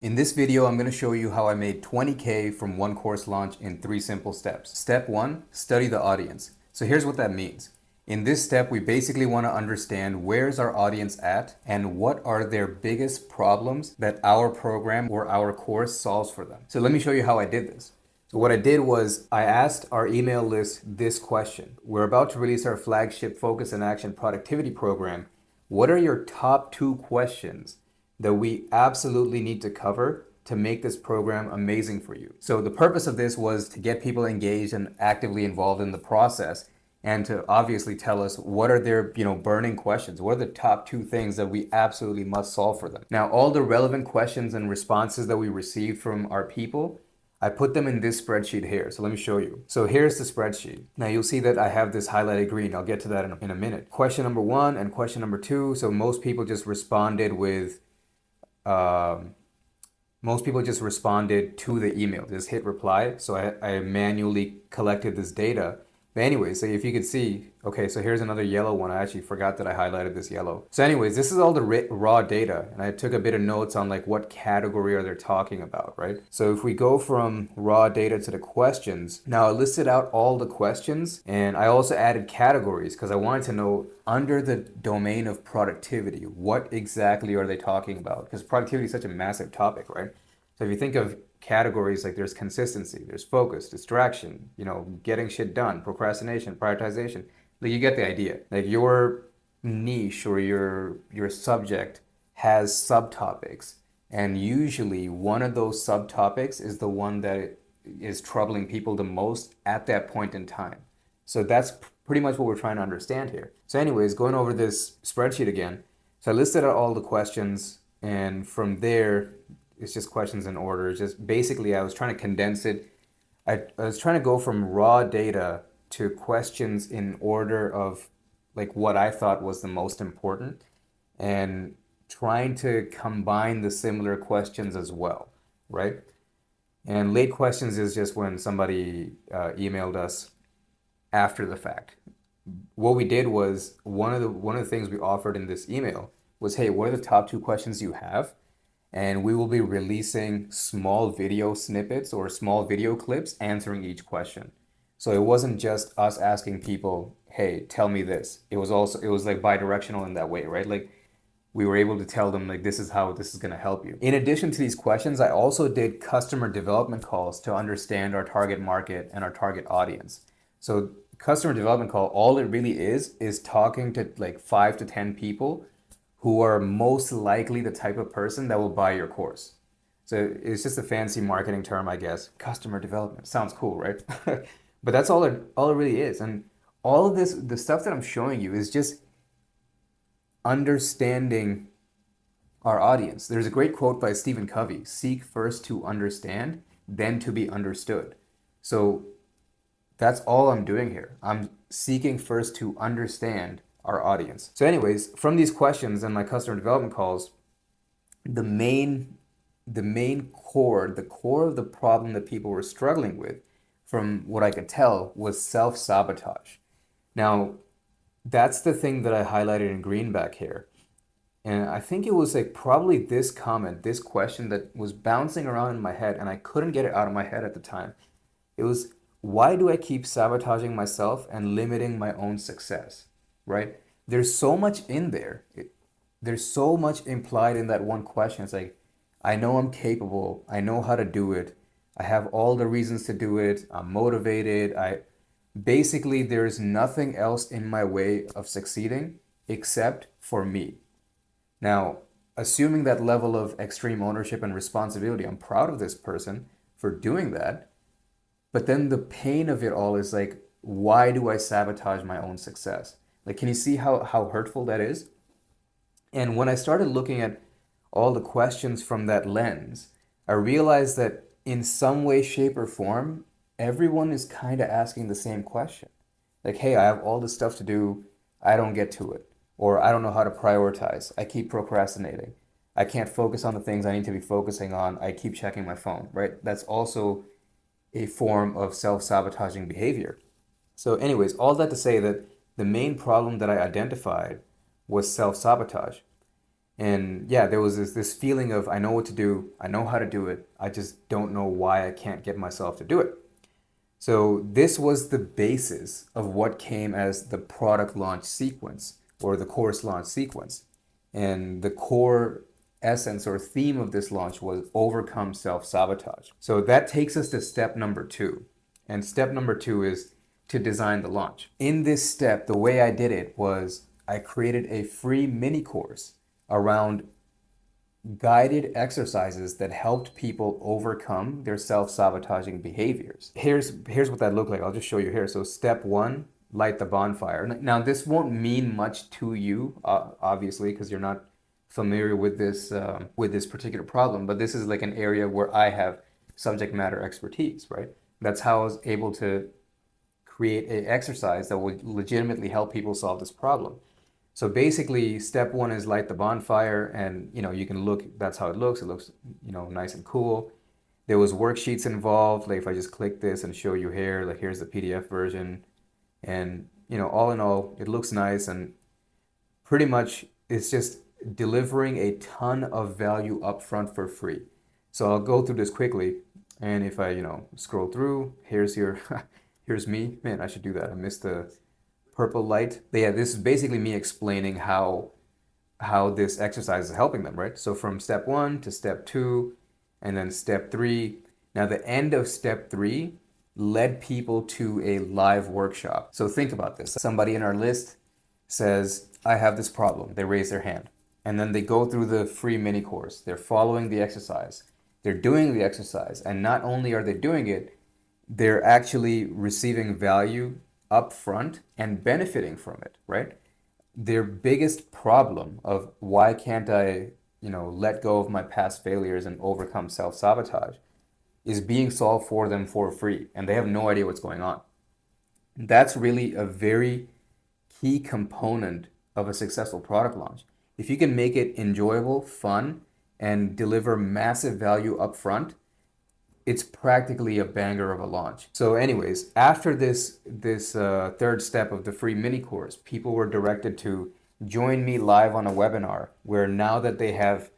In this video, I'm going to show you how I made 20K from one course launch in 3 simple steps. Step 1, study the audience. So here's what that means. In this step, we basically want to understand where's our audience at and what are their biggest problems that our program or our course solves for them. So let me show you how I did this. So what I did was I asked our email list this question. We're about to release our flagship Focus and Action Productivity Program. What are your top 2 questions that we absolutely need to cover to make this program amazing for you? So the purpose of this was to get people engaged and actively involved in the process and to obviously tell us what are their, burning questions. What are the top 2 things that we absolutely must solve for them? Now, all the relevant questions and responses that we received from our people, I put them in this spreadsheet here. So let me show you. So here's the spreadsheet. Now you'll see that I have this highlighted green. I'll get to that in a minute. Question number 1 and question number 2. So most people just responded with to the email. Just hit reply. So I manually collected this data. But anyway, so if you could see, okay, so here's another yellow one. I actually forgot that I highlighted this yellow. So anyways, this is all the raw data. And I took a bit of notes on like what category are they talking about, right? So if we go from raw data to the questions, now I listed out all the questions and I also added categories because I wanted to know under the domain of productivity, what exactly are they talking about? Because productivity is such a massive topic, right? So if you think of categories, like there's consistency, there's focus, distraction, getting shit done, procrastination, prioritization. Like you get the idea. Like your niche or your subject has subtopics, and usually one of those subtopics is the one that is troubling people the most at that point in time. So that's pretty much what we're trying to understand here. So anyways, going over this spreadsheet again. So I listed out all the questions, and from there, it's just questions in order. Just basically, I was trying to condense it. I was trying to go from raw data to questions in order of like what I thought was the most important and trying to combine the similar questions as well, right? And late questions is just when somebody emailed us after the fact. What we did was one of the things we offered in this email was, hey, what are the top 2 questions you have? And we will be releasing small video snippets or small video clips answering each question. So it wasn't just us asking people, hey, tell me this. It was like bi-directional in that way, right? Like we were able to tell them like this is how this is going to help you. In addition to these questions, I also did customer development calls to understand our target market and our target audience. So customer development call, all it really is talking to like 5 to 10 people who are most likely the type of person that will buy your course. So it's just a fancy marketing term, I guess. Customer development. Sounds cool, right? But that's all it really is. And all of this, the stuff that I'm showing you is just understanding our audience. There's a great quote by Stephen Covey: seek first to understand, then to be understood. So that's all I'm doing here. I'm seeking first to understand our audience. So anyways, from these questions and my customer development calls, the core of the problem that people were struggling with, from what I could tell, was self-sabotage. Now, that's the thing that I highlighted in green back here. And I think it was like probably this comment, this question that was bouncing around in my head and I couldn't get it out of my head at the time. It was, why do I keep sabotaging myself and limiting my own success? Right? There's so much in there. There's so much implied in that one question. It's like, I know I'm capable. I know how to do it. I have all the reasons to do it. I'm motivated. Basically, there's nothing else in my way of succeeding except for me. Now, assuming that level of extreme ownership and responsibility, I'm proud of this person for doing that. But then the pain of it all is like, why do I sabotage my own success? Like, can you see how hurtful that is? And when I started looking at all the questions from that lens, I realized that in some way, shape, or form, everyone is kind of asking the same question. Like, hey, I have all this stuff to do, I don't get to it. Or I don't know how to prioritize. I keep procrastinating. I can't focus on the things I need to be focusing on. I keep checking my phone, right? That's also a form of self-sabotaging behavior. So anyways, all that to say that the main problem that I identified was self-sabotage. And yeah, there was this feeling of I know what to do, I know how to do it, I just don't know why I can't get myself to do it. So this was the basis of what came as the product launch sequence or the course launch sequence. And the core essence or theme of this launch was overcome self-sabotage. So that takes us to step number two. And step number two is to design the launch. In this step, the way I did it was I created a free mini course around guided exercises that helped people overcome their self-sabotaging behaviors. Here's what that looked like. I'll just show you here. So step one, light the bonfire. Now this won't mean much to you, obviously, because you're not familiar with this particular problem. But this is like an area where I have subject matter expertise, right? That's how I was able to create an exercise that would legitimately help people solve this problem. So basically, step one is light the bonfire, and you can look. That's how it looks. It looks nice and cool. There was worksheets involved. Like if I just click this and show you here, like here's the PDF version, and all in all, it looks nice, and pretty much it's just delivering a ton of value upfront for free. So I'll go through this quickly, and if I scroll through, here's your here's me. Man, I should do that. I missed the purple light. But yeah, this is basically me explaining how this exercise is helping them, right? So from step one to step two, and then step three. Now the end of step three led people to a live workshop. So think about this. Somebody in our list says, I have this problem. They raise their hand. And then they go through the free mini course. They're following the exercise. They're doing the exercise. And not only are they doing it, they're actually receiving value up front and benefiting from it, right? Their biggest problem of why can't I, let go of my past failures and overcome self-sabotage is being solved for them for free, and they have no idea what's going on. That's really a very key component of a successful product launch. If you can make it enjoyable, fun, and deliver massive value up front, it's practically a banger of a launch. So anyways, after this third step of the free mini course, people were directed to join me live on a webinar where now that they have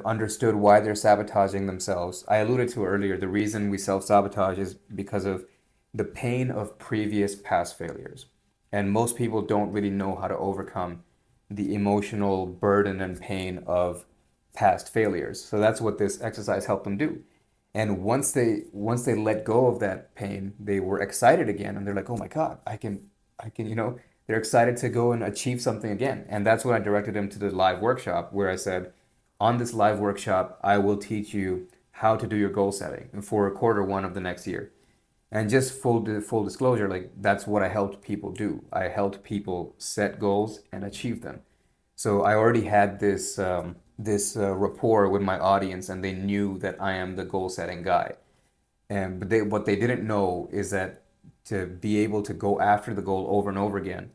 understood why they're sabotaging themselves. I alluded to earlier, the reason we self-sabotage is because of the pain of previous past failures. And most people don't really know how to overcome the emotional burden and pain of past failures. So that's what this exercise helped them do. And once they let go of that pain, they were excited again, and they're like, "Oh my God, I can, they're excited to go and achieve something again." And that's when I directed them to the live workshop where I said, on this live workshop, I will teach you how to do your goal setting for quarter one of the next year. And just full disclosure, like that's what I helped people do. I helped people set goals and achieve them. So I already had this rapport with my audience, and they knew that I am the goal setting guy. And but what they didn't know is that to be able to go after the goal over and over again,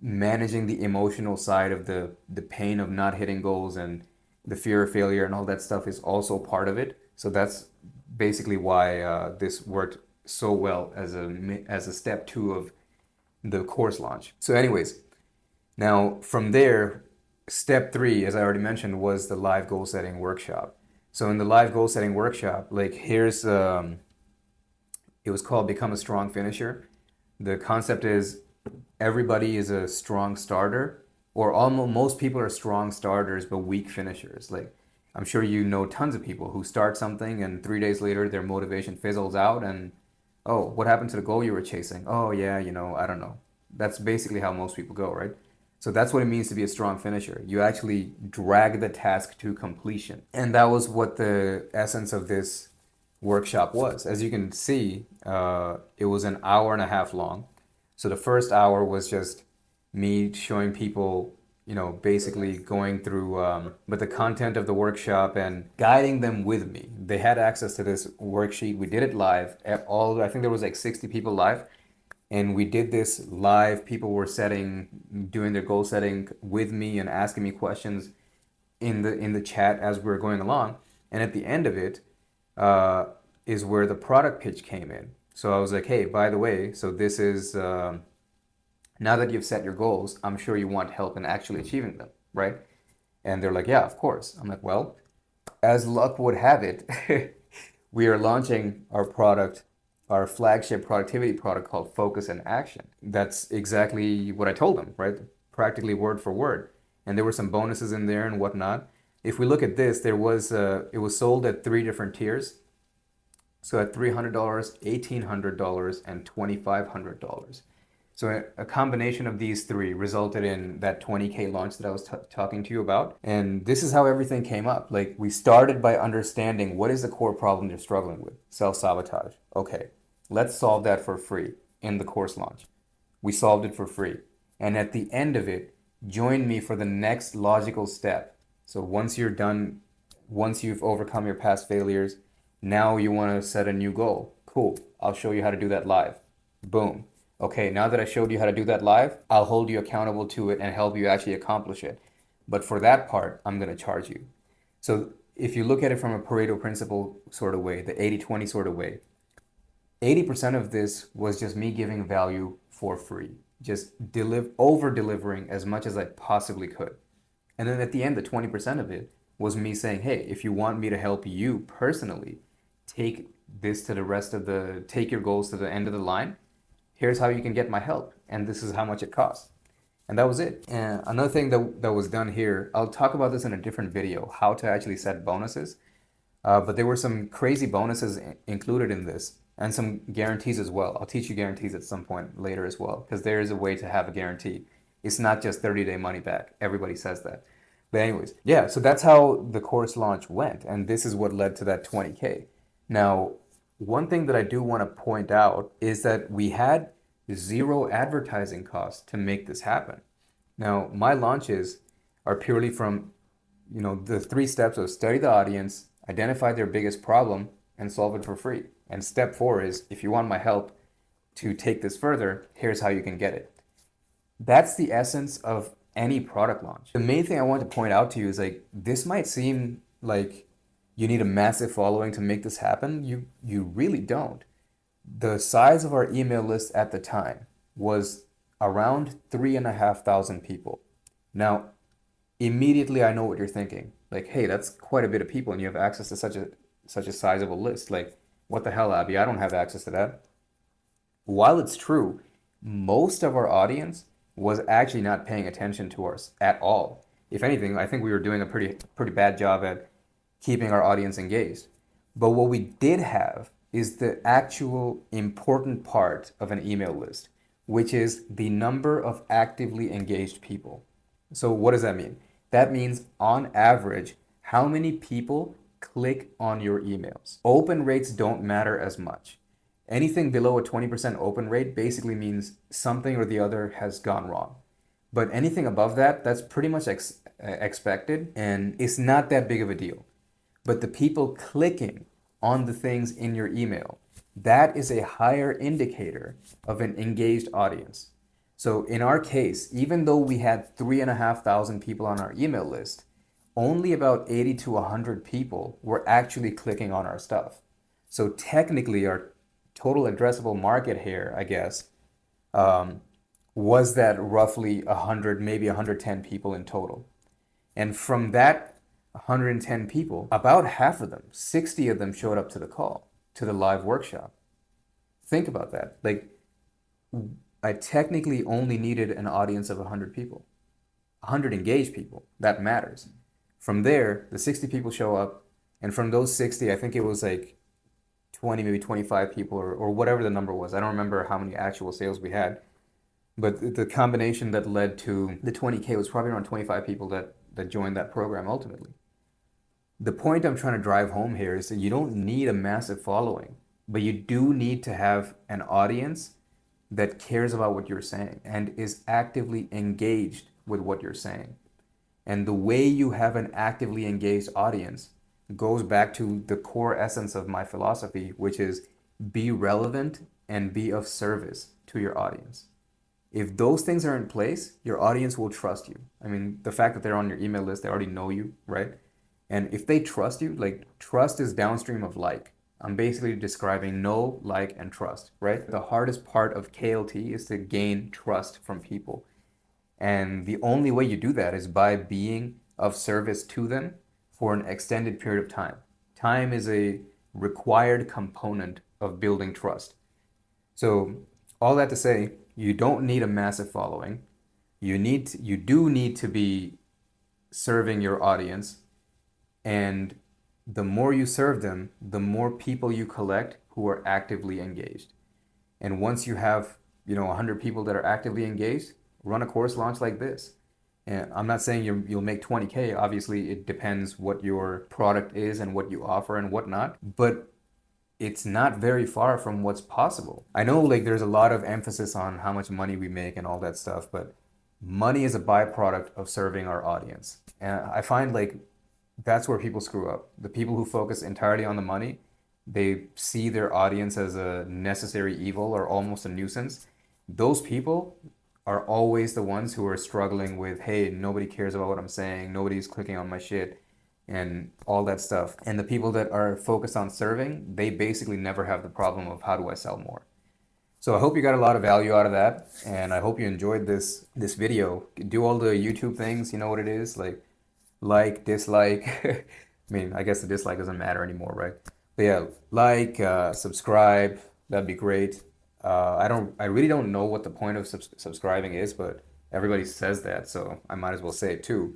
managing the emotional side of the pain of not hitting goals and the fear of failure and all that stuff is also part of it. So that's basically why this worked so well as a step two of the course launch. So anyways, now from there, step three, as I already mentioned, was the live goal setting workshop. So in the live goal setting workshop, like here's it was called Become a Strong Finisher. The concept is everybody is a strong starter, or almost most people are strong starters but weak finishers. Like I'm sure you know tons of people who start something and 3 days later their motivation fizzles out and oh, what happened to the goal you were chasing? Oh yeah, I don't know. That's basically how most people go, right? So that's what it means to be a strong finisher. You actually drag the task to completion. And that was what the essence of this workshop was. As you can see, it was an hour and a half long. So the first hour was just me showing people, basically going through but the content of the workshop and guiding them with me. They had access to this worksheet. We did it live. I think there was like 60 people live. And we did this live. People were doing their goal setting with me and asking me questions in the chat as we were going along. And at the end of it is where the product pitch came in. So I was like, hey, by the way, so this is now that you've set your goals, I'm sure you want help in actually achieving them, right? And they're like, yeah, of course. I'm like, well, as luck would have it, we are launching our product, our flagship productivity product called Focus and Action. That's exactly what I told them, right? Practically word for word. And there were some bonuses in there and whatnot. If we look at this, it was sold at three different tiers. So at $300, $1,800, and $2,500. So a combination of these three resulted in that 20K launch that I was talking to you about. And this is how everything came up. Like we started by understanding what is the core problem you're struggling with? Self-sabotage. Okay, let's solve that for free in the course launch. We solved it for free. And at the end of it, join me for the next logical step. So once you're done, once you've overcome your past failures, now you want to set a new goal. Cool. I'll show you how to do that live. Boom. Okay, now that I showed you how to do that live, I'll hold you accountable to it and help you actually accomplish it. But for that part, I'm going to charge you. So if you look at it from a Pareto principle sort of way, the 80-20 sort of way, 80% of this was just me giving value for free, just over delivering as much as I possibly could. And then at the end, the 20% of it was me saying, hey, if you want me to help you personally, take take your goals to the end of the line. Here's how you can get my help. And this is how much it costs. And that was it. And another thing that was done here, I'll talk about this in a different video, how to actually set bonuses. But there were some crazy bonuses included in this and some guarantees as well. I'll teach you guarantees at some point later as well, because there is a way to have a guarantee. It's not just 30-day money back. Everybody says that. But anyways, yeah, so that's how the course launch went. And this is what led to that 20K. Now, one thing that I do want to point out is that we had zero advertising costs to make this happen. Now, my launches are purely from, the three steps of study the audience, identify their biggest problem, and solve it for free. And step 4 is, if you want my help to take this further, here's how you can get it. That's the essence of any product launch. The main thing I want to point out to you is like, this might seem like you need a massive following to make this happen. You really don't. The size of our email list at the time was around 3,500 people. Now, immediately I know what you're thinking. Like, hey, that's quite a bit of people and you have access to such a sizable list. Like, what the hell, Abby? I don't have access to that. While it's true, most of our audience was actually not paying attention to us at all. If anything, I think we were doing a pretty bad job at keeping our audience engaged. But what we did have is the actual important part of an email list, which is the number of actively engaged people. So what does that mean? That means on average, how many people click on your emails. Open rates don't matter as much. Anything below a 20% open rate basically means something or the other has gone wrong. But anything above that, that's pretty much expected and it's not that big of a deal. But the people clicking on the things in your email, that is a higher indicator of an engaged audience. So in our case, even though we had 3,500 people on our email list, only about 80 to 100 people were actually clicking on our stuff. So technically our total addressable market here, I guess, was that roughly 100, maybe 110 people in total. And from that 110 people, about half of them, 60 of them showed up to the call, to the live workshop. Think about that. Like, I technically only needed an audience of 100 people, 100 engaged people. That matters. From there, the 60 people show up, and from those 60, I think it was like 20, maybe 25 people or whatever the number was. I don't remember how many actual sales we had, but the combination that led to the 20K was probably around 25 people that joined that program ultimately. The point I'm trying to drive home here is that you don't need a massive following, but you do need to have an audience that cares about what you're saying and is actively engaged with what you're saying. And the way you have an actively engaged audience goes back to the core essence of my philosophy, which is be relevant and be of service to your audience. If those things are in place, your audience will trust you. I mean, the fact that they're on your email list, they already know you, right? And if they trust you, like trust is downstream of like. I'm basically describing know, like, and trust, right? The hardest part of KLT is to gain trust from people. And the only way you do that is by being of service to them for an extended period of time. Time is a required component of building trust. So all that to say, you don't need a massive following. You do need to be serving your audience, and the more you serve them, the more people you collect who are actively engaged. And once you have, 100 people that are actively engaged, run a course launch like this. And I'm not saying you'll make 20K. Obviously, it depends what your product is and what you offer and whatnot. But it's not very far from what's possible. I know like there's a lot of emphasis on how much money we make and all that stuff, but money is a byproduct of serving our audience. And I find like that's where people screw up. The people who focus entirely on the money, they see their audience as a necessary evil or almost a nuisance. Those people are always the ones who are struggling with, hey, nobody cares about what I'm saying, nobody's clicking on my shit, and all that stuff. And the people that are focused on serving, they basically never have the problem of how do I sell more. So I hope you got a lot of value out of that, and I hope you enjoyed this video. Do all the YouTube things, you know what it is, like, dislike. I mean, I guess the dislike doesn't matter anymore, right? But yeah, subscribe, that'd be great. I really don't know what the point of subscribing is, but everybody says that, so I might as well say it too.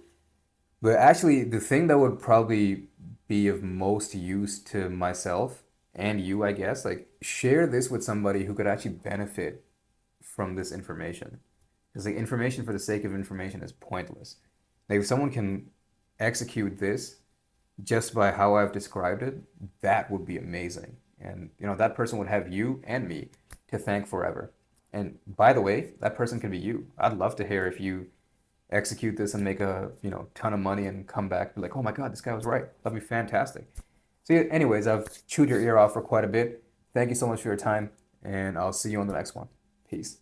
But actually, the thing that would probably be of most use to myself and you, I guess, like share this with somebody who could actually benefit from this information. Because like information for the sake of information is pointless. Like if someone can execute this just by how I've described it, that would be amazing. And that person would have you and me to thank forever. And by the way, that person could be you. I'd love to hear if you execute this and make a ton of money and come back and be like, oh my God, this guy was right. That'd be fantastic. So yeah, anyways, I've chewed your ear off for quite a bit. Thank you so much for your time, and I'll see you on the next one. Peace.